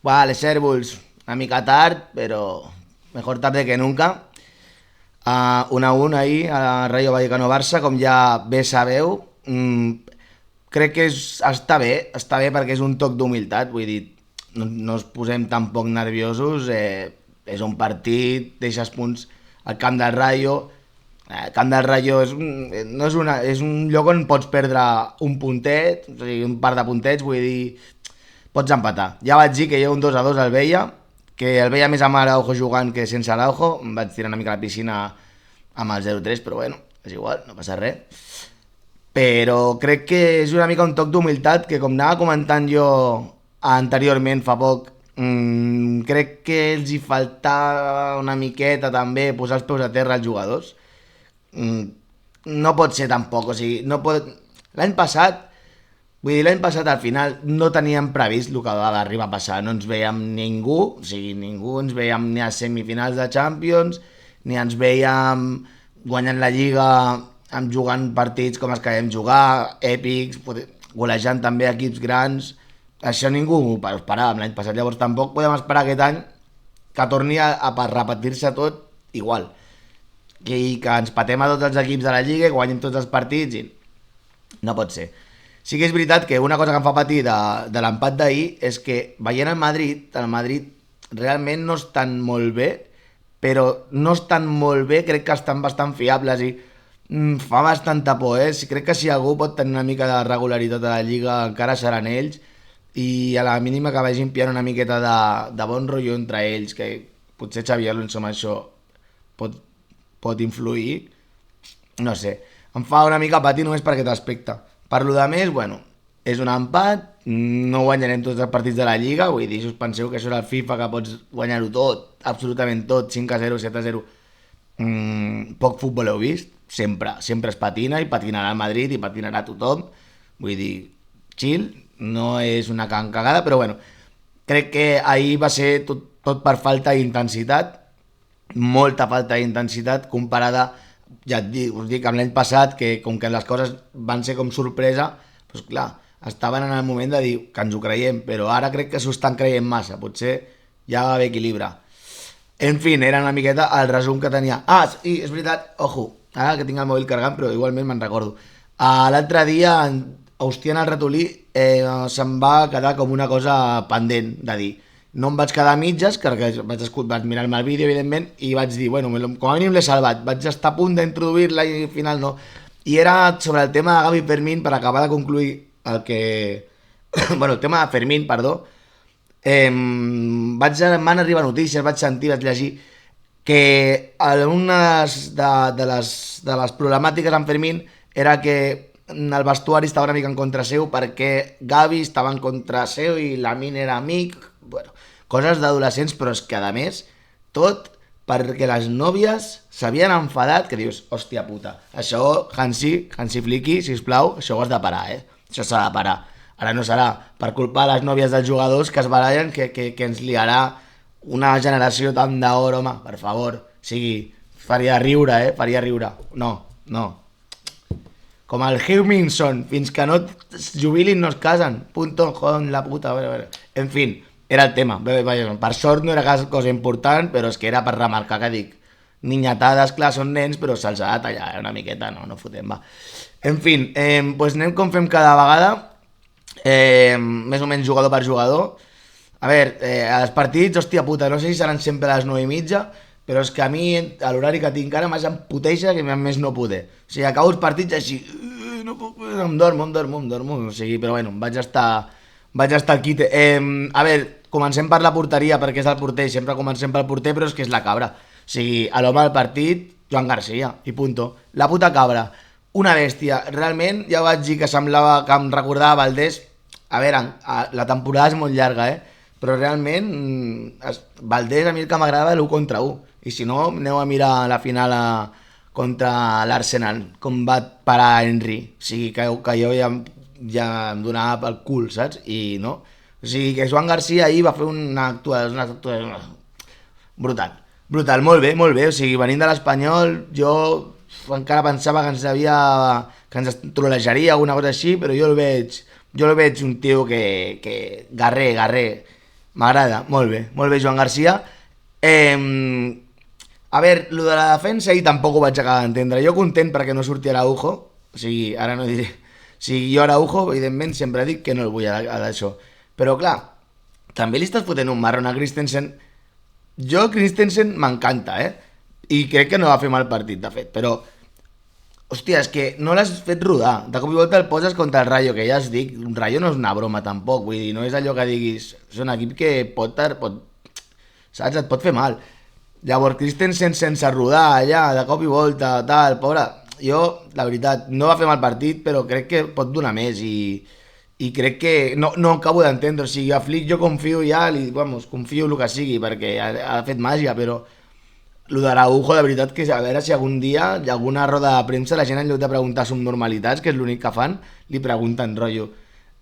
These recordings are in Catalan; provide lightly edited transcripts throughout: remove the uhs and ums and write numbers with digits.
Les cèrvols una mica tard, però mejor tarde que nunca. 1-1 ahir a Rayo Vallecano-Barça, com ja bé sabeu. Crec que està bé perquè és un toc d'humilitat, vull dir, no ens posem tampoc nerviosos, és un partit, deixes punts al camp del Rayo. El camp del Rayo no és un lloc on pots perdre un puntet, o sigui, un par de puntets, vull dir, pots empatar. Ja vaig dir que jo un 2-2 el veia, que el veia més amb Araujo jugant que sense Araujo, em vaig tirar una mica a la piscina amb el 0-3, però bueno, és igual, no passa res. Però crec que és una mica un toc d'humilitat que, com anava comentant jo anteriorment fa poc, crec que els hi faltava una miqueta també posar els peus a terra als jugadors. No pot ser tampoc, o sigui, no pot... L'any passat, l'any passat al final no teníem previst el que va arribar a passar, no ens veiem ningú, o sigui, ningú ens veiem ni a semifinals de Champions, ni ens veiem guanyant la Lliga amb jugant partits com els que vam jugar, èpics, golejant també equips grans. Això ningú ho esperava l'any passat, llavors tampoc podem esperar aquest any que torni a repetir-se tot igual, que ens patem a tots els equips de la Lliga, guanyem tots els partits i no pot ser. Sí que és veritat que una cosa que em fa patir de l'empat d'ahir és que veient el Madrid realment no estan molt bé, però no estan molt bé, crec que estan bastant fiables i fa bastanta por, crec que si algú pot tenir una mica de regularitat a la Lliga encara seran ells, i a la mínima que vagin pillant una miqueta de bon rotllo entre ells, que potser Xavi Alonso amb això pot influir, no sé, em fa una mica patir només per aquest aspecte. Per lo de més, bueno, és un empat, no guanyarem tots els partits de la Lliga, vull dir, si us penseu que això és el FIFA, que pots guanyar-ho tot, absolutament tot, 5-0, 7-0, poc futbol heu vist, sempre es patina i patinarà el Madrid i patinarà tothom, vull dir, chill, no és una cagada, però bueno, crec que ahir va ser tot per falta d'intensitat, molta falta d'intensitat comparada, ja us dic, amb l'any passat, que com que les coses van ser com sorpresa, doncs clar, estaven en el moment de dir que ens ho creiem, però ara crec que s'ho estan creient massa, potser ja va haver equilibri. En fi, era una miqueta el resum que tenia. Sí, és veritat, ojo, ara que tinc el mòbil cargant, però igualment me'n recordo. L'altre dia, hostiant el ratolí, se'm va quedar com una cosa pendent de dir. No em vaig quedar a mitges, perquè vaig mirar-me el vídeo, evidentment, i vaig dir, bueno, com a mínim l'he salvat. Vaig estar a punt d'introduir-la i al final no. I era sobre el tema de Gavi Fermín, per acabar de concluir el que... bueno, el tema de Fermín, perdó. M'han arribat notícies, vaig sentir, vaig llegir que una de les problemàtiques amb Fermín era que el vestuari estava una mica en contra seu perquè Gavi estava en contra seu i Lamine era amic, bueno, coses d'adolescents, però és que a més tot perquè les nòvies s'havien enfadat, que dius, hòstia puta, això Hansi Flicky, sisplau, això ho has de parar, això s'ha de parar. Ara no serà per culpa de les nòvies dels jugadors que es barallen que ens liarà una generació tan d'or, home, per favor. O sigui, faria riure, faria riure. No. Com el Hugh Minson, fins que no es jubilin no es casen. Punto, joder, la puta. A veure. En fin, era el tema. Per sort no era cosa important, però és que era per remarcar que dic, niñatades, clar, són nens, però se'ls ha de tallar una miqueta, no fotem, va. En fin, doncs anem com fem cada vegada. Més o menys jugador per jugador. A veure, els partits, hòstia puta, no sé si seran sempre a les 9:30, però és que a mi, a l'horari que tinc ara, més em puteja que més no poder. O sigui, acabo els partits així, no puc, em dormo, o sigui, però bueno, vaig estar al quite. A veure, comencem per la porteria, perquè és el porter, sempre comencem pel porter, però és que és la cabra. O sigui, a l'home del partit, Joan Garcia, i punto. La puta cabra, una bèstia. Realment, ja vaig dir que semblava que em recordava Valdés. A veure, la temporada és molt llarga, però realment Valdés a mi el que m'agrada l'1 contra 1, i si no aneu a mirar la final contra l'Arsenal, com va parar Henry, o sigui que jo ja em donava pel cul, saps? I no, o sigui que Joan Garcia ahir va fer una actuació brutal, molt bé, o sigui, venint de l'Espanyol jo encara pensava que ens trolejaria alguna cosa així, però jo el veig un tio que garrer, M'agrada, molt bé, Joan Garcia. A veure, lo de la defensa ahir tampoc ho vaig acabar d'entendre. Jo content perquè no surti Araujo, o sigui, ara no diré... O sigui, jo Araujo, evidentment, sempre dic que no el vull a d'això. Però clar, també li estàs fotent un marron a Christensen. Jo Christensen m'encanta, I crec que no va fer mal partit, de fet, però... Hòstia, és que no l'has fet rodar. De cop i volta el poses contra el Rayo, que ja es dic, un Rayo no és una broma tampoc, vull dir, no és allò que diguis... És un equip que saps? Et pot fer mal. Llavors, Christensen sense rodar allà, de cop i volta, tal, pobre... Jo, la veritat, no va fer mal partit, però crec que pot donar més i crec que no acabo d'entendre. O sigui, a Flick jo confio ja, confio el que sigui, perquè ha fet màgia, però lo d'Araujo, de veritat, que a veure si algun dia hi ha alguna roda de premsa, la gent en lloc de preguntar subnormalitats, que és l'únic que fan, li pregunten rotllo.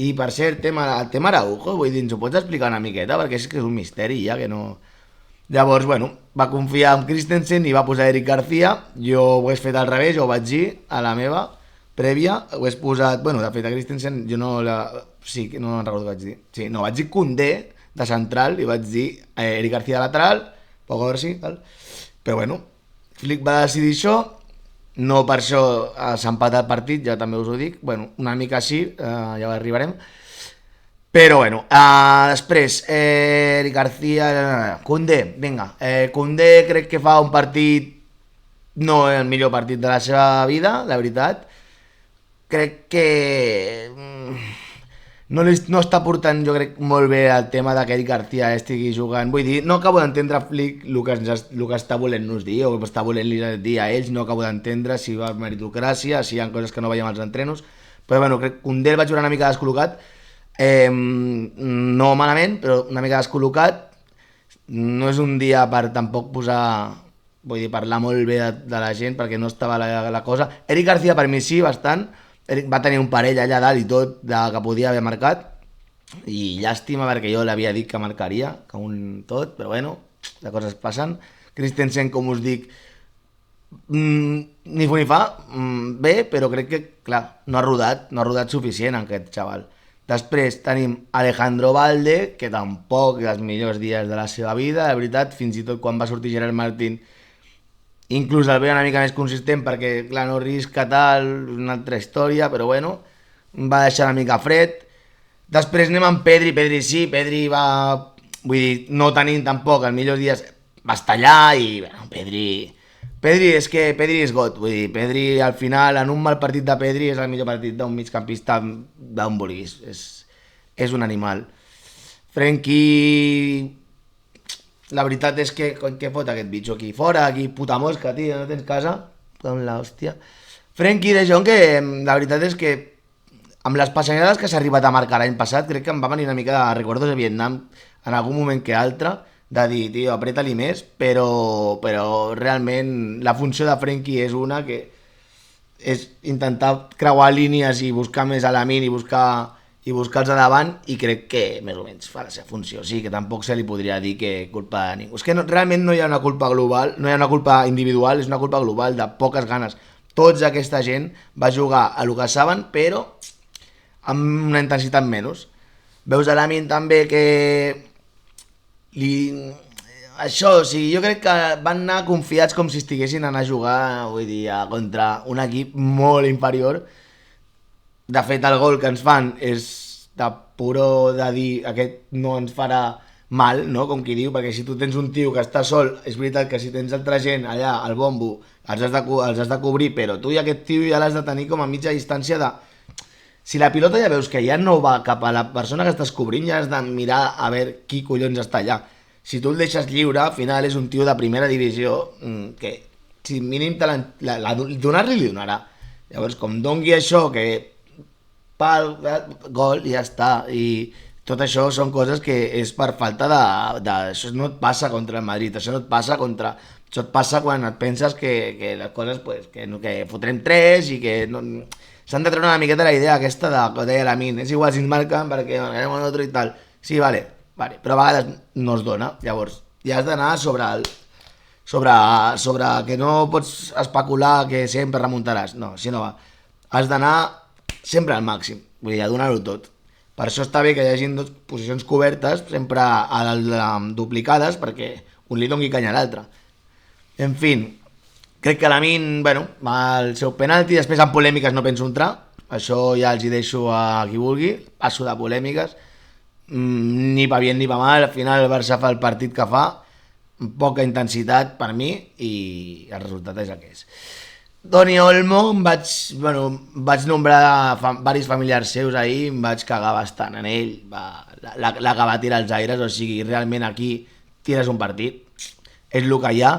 I per cert, el tema Araujo, vull dir, ens ho pots explicar una miqueta, perquè és que és un misteri ja que no... Llavors, bueno, va confiar en Christensen i va posar Eric García. Jo ho he fet al revés, ho vaig dir a la meva prèvia, ho he posat... Bueno, de fet, a Christensen jo no la... Sí, no me'n recordo què vaig dir. Sí, no, vaig dir Koundé de central i vaig dir Eric García de lateral, poc a veure si, tal. Però bueno, Flick va decidir això, no per això s'ha empatat el partit, ja també us ho dic. Bueno, una mica sí, ja arribarem. Però bueno, després, Eric García, Koundé, vinga, Koundé crec que fa un partit, no el millor partit de la seva vida, la veritat. Crec que no està portant, jo crec, molt bé el tema que Eric García estigui jugant. Vull dir, no acabo d'entendre Flick el que està volent-nos dir, o que està volent-li dir a ells, no acabo d'entendre si va meritocràcia, si hi ha coses que no veiem als entrenos. Però bueno, crec que Koundé el vaig veure una mica descol·locat, no malament, però una mica descol·locat. No és un dia per tampoc posar, vull dir, parlar molt bé de la gent, perquè no estava la cosa. Eric García per mi sí, bastant. Eric va tenir un parell allà dalt i tot que podia haver marcat, i llàstima perquè jo l'havia dit que marcaria, que un tot, però bueno, les coses passen. Christensen, com us dic, ni fu ni fa, bé, però crec que, clar, no ha rodat suficient aquest xaval. Després tenim Alejandro Valde, que tampoc els millors dies de la seva vida, de veritat, fins i tot quan va sortir Gerard Martín, inclús el veia una mica més consistent perquè, clar, no risca tal, una altra història, però bueno, va deixar una mica fred. Després anem amb Pedri, Pedri va, vull dir, no tenint tampoc els millors dies, va estar allà i, bueno, Pedri és got, vull dir, Pedri al final, en un mal partit de Pedri, és el millor partit d'un migcampista d'on vulguis, és un animal. Frenkie, la veritat és que, què fot aquest bitxo aquí? Fora, aquí, puta mosca, tio, no tens casa? Com l'hòstia. Frenkie de Jong, que la veritat és que amb les passejades que s'ha arribat a marcar l'any passat, crec que em va venir una mica de recordos de Vietnam en algun moment que altre, de dir, tio, apreta-li més, però realment la funció de Frenkie és una que és intentar creuar línies i buscar més a la min i buscar-los a davant, i crec que més o menys fa la seva funció. Sí, que tampoc se li podria dir que culpa de ningú. És que realment no hi ha una culpa global, no hi ha una culpa individual, és una culpa global de poques ganes. Tots aquesta gent va jugar a lo que saben, però amb una intensitat menys. Veus a l'Amin també que això, o sigui, jo crec que van anar confiats com si estiguessin anant a jugar, vull dir, contra un equip molt inferior. De fet, el gol que ens fan és de puro de dir aquest no ens farà mal, no? Com qui diu, perquè si tu tens un tio que està sol, és veritat que si tens altra gent allà al bombo els has de cobrir, però tu i aquest tio ja l'has de tenir com a mitja distància de... Si la pilota ja veus que ja no va cap a la persona que estàs cobrint, ja has de mirar a veure qui collons està allà. Si tu el deixes lliure, al final és un tio de primera divisió que si mínim donar-li li donarà. Llavors, com dongui això, que pal, gol, ja està. I tot això són coses que és per falta de... Això no et passa contra el Madrid, això no et passa contra... Això et passa quan et penses que les coses, pues, que fotrem 3 i que... No, s'han de treure una miqueta la idea aquesta de deia l'Amin, és igual si ens marquen perquè anem a l'altre i tal. Sí, vale, però a vegades no es dona. Llavors, ja has d'anar sobre que no pots especular que sempre remuntaràs. No, si no va. Has d'anar sempre al màxim, vull dir, a donar-ho tot. Per això està bé que hi hagi dos posicions cobertes, sempre duplicades, perquè un li doni canya a l'altre. En fi, crec que Lamine, bueno, va el seu penalti, després en polèmiques no penso entrar, això ja els hi deixo a qui vulgui, passo de polèmiques, ni va bien ni va mal, al final el Barça fa el partit que fa, poca intensitat per mi i el resultat és el que és. Doni Olmo, vaig nombrar varis familiars seus ahir, em vaig cagar bastant en ell, la que va tirar als aires, o sigui, realment aquí tires un partit, és el que hi ha,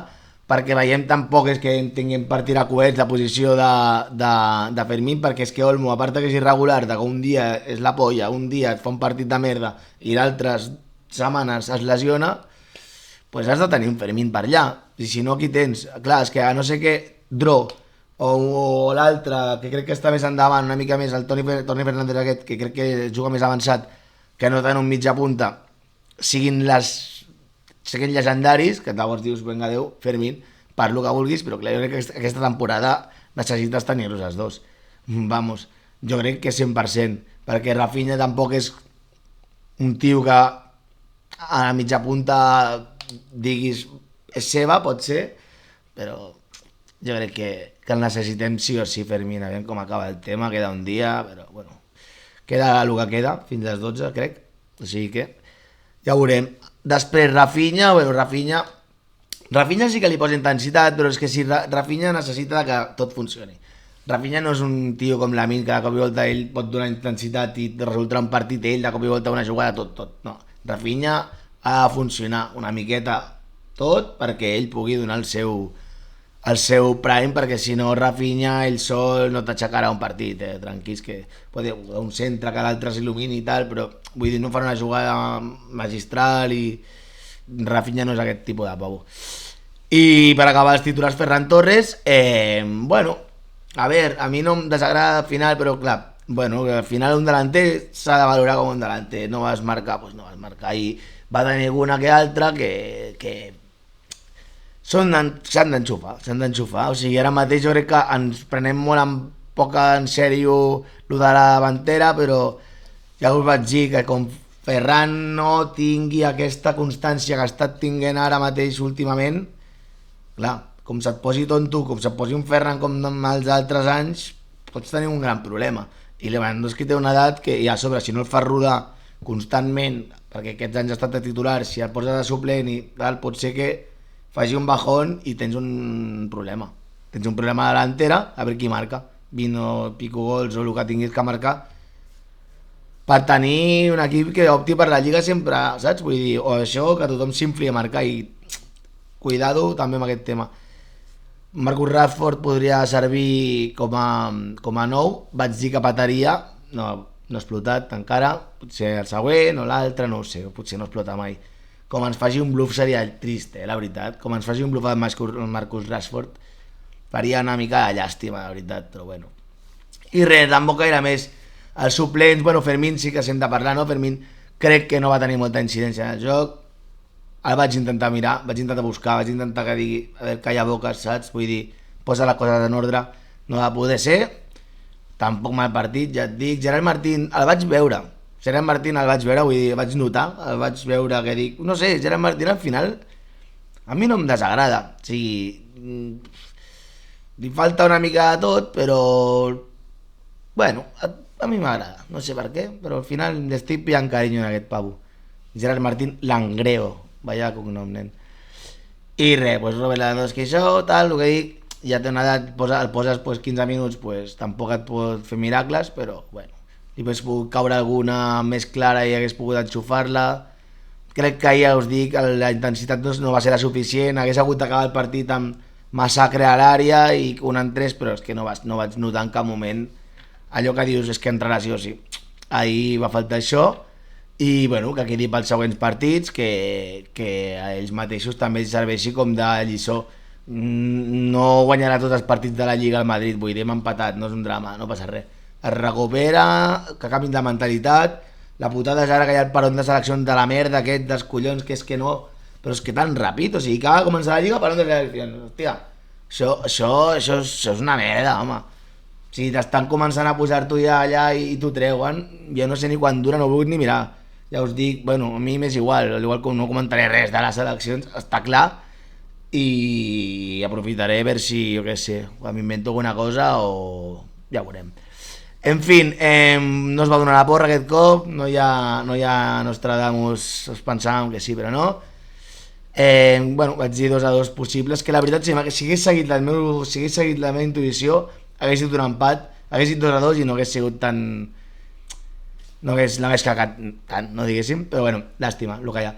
perquè veiem tampoc és que tinguem per tirar coets la posició de Fermín, perquè és que Olmo, a part que és irregular, que un dia és la polla, un dia et fa un partit de merda i d'altres setmanes es lesiona, pues has de tenir un Fermín per allà. I si no, aquí tens, clar, és que a no ser que Dro o l'altre, que crec que està més endavant, una mica més, el Toni Fernández aquest, que crec que juga més avançat, que no tant un mitja punta, siguin llegendaris, que llavors dius, venga Déu, Fermín, per lo que vulguis, però clar, jo crec que aquesta temporada necessites tenir-los els dos. Vamos, jo crec que 100%, perquè Rafinha tampoc és un tio que a la mitja punta diguis és seva, pot ser, però jo crec que el necessitem sí o sí, Fermín, aviam com acaba el tema, queda un dia, però bueno, queda el que queda, fins a les 12 crec, o sigui que ja ho veurem. Després Rafinha, bueno, Rafinha sí que li posa intensitat, però és que si Rafinha necessita que tot funcioni. Rafinha no és un tio com Lamine, que de cop i volta ell pot donar intensitat i resultarà un partit ell, de cop i volta una jugada, tot. No, Rafinha ha de funcionar una miqueta tot perquè ell pugui donar el seu prime, perquè si no Rafinha ell sol no t'aixecarà un partit, tranquils, que pot dir un centre que l'altre s'il·lumini i tal, però vull dir, no farà una jugada magistral i Rafinha no és aquest tipus de pavo. I per acabar els titulars, Ferran Torres, bueno, a veure, a mi no em desagrada al final, però clar, bueno, al final un delanter s'ha de valorar com un delanter, no vas marcar, doncs no vas marcar, i va tenir alguna que altra que s'han d'enxufar, o sigui, ara mateix jo crec que ens prenem molt poc en sèrio lo de la davantera, però ja us vaig dir que com Ferran no tingui aquesta constància que ha estat tinguent ara mateix últimament, clar, com se't posi tonto, com se't posi un Ferran com els altres anys, pots tenir un gran problema. I Lewandowski té una edat que, i a sobre, si no el fas rodar constantment, perquè aquests anys ha estat de titular, si el poses de suplent i tal, pot ser que faci un bajón i tens un problema. Tens un problema de l'entera, a veure qui marca. 20 o pico gols o el que tinguis que marcar per tenir un equip que opti per la Lliga sempre, saps? Vull dir, o això, que tothom s'infli a marcar i cuidado també amb aquest tema. Marcus Rashford podria servir com a nou, vaig dir que petaria, no ha explotat encara, potser el següent o l'altre, no ho sé, potser no explota mai. Com ens faci un bluff seria trist, la veritat. Com ens faci un bluff amb Marcus Rashford faria una mica de llàstima, la veritat, però bueno. I res, tampoc gaire més. Els suplents, bueno, Fermín sí que s'hem de parlar, no? Fermín crec que no va tenir molta incidència en el joc. El vaig intentar mirar, vaig intentar buscar, vaig intentar que digui, a veure, calla boques, saps? Vull dir, posa les coses en ordre. No va poder ser, tampoc mal partit, ja et dic. Gerard Martín, el vaig veure, vull dir, el vaig notar, el vaig veure que dic, no sé, Gerard Martín al final a mi no em desagrada, o sigui, li falta una mica de tot, però bueno, a mi m'agrada, no sé per què, però al final l'estic pillant carinyo en aquest pavo. Gerard Martín Langreo, vaya cognom, nen. I res, pues Robert Lewandowski, això, tal, el que dic, ja té una edat, el poses pues, 15 minuts, pues tampoc et pot fer miracles, però bueno, li hagués pogut caure alguna més clara i hagués pogut enxufar-la. Crec que ja us dic, la intensitat no va ser la suficient, hagués hagut d'acabar el partit amb massacre a l'àrea i un en tres, però és que no vaig notar en cap moment allò que dius és que entrarà sí o sí. Ahir va faltar això i bueno, que quedi pels següents partits, que a ells mateixos també els serveixi com de lliçó. No guanyarà tots els partits de la Lliga al Madrid, vull dir, hem empatat, no és un drama, no passa res. Es recupera, que canvin de mentalitat. La putada és ara que hi ha el peron de seleccions de la merda aquest, dels collons, que és que no, però és que tan ràpid, o sigui, que va començar la Lliga, peron de seleccions, hòstia, això és una merda, home. Si t'estan començant a posar tu ja allà i t'ho treuen, jo no sé ni quan dura, no ho vull ni mirar. Ja us dic, bueno, a mi m'és igual, al igual que no comentaré res de les eleccions, està clar, i aprofitaré a veure si, jo què sé, m'invento alguna cosa o ja ho veurem. En fin, no es va donar la porra aquest cop, no hi ha Nostradamus, us pensàvem que sí, però no. Bueno, vaig dir 2-2 possibles, que la veritat, si hagués seguit la meva intuïció, hagués sigut un empat, hagués sigut 2-2 i no hagués sigut tan... no hagués cagat tant, no diguéssim, però bueno, llàstima, el que hi ha.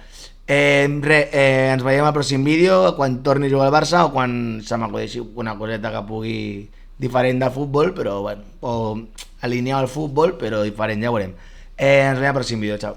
Ens veiem al pròxim vídeo, quan torni a jugar al Barça o quan se m'acudeixi una coseta que pugui diferent del futbol, però bueno, o alinear al futbol, però diferent, ja ho veurem. Ens veiem al pròxim vídeo, xau.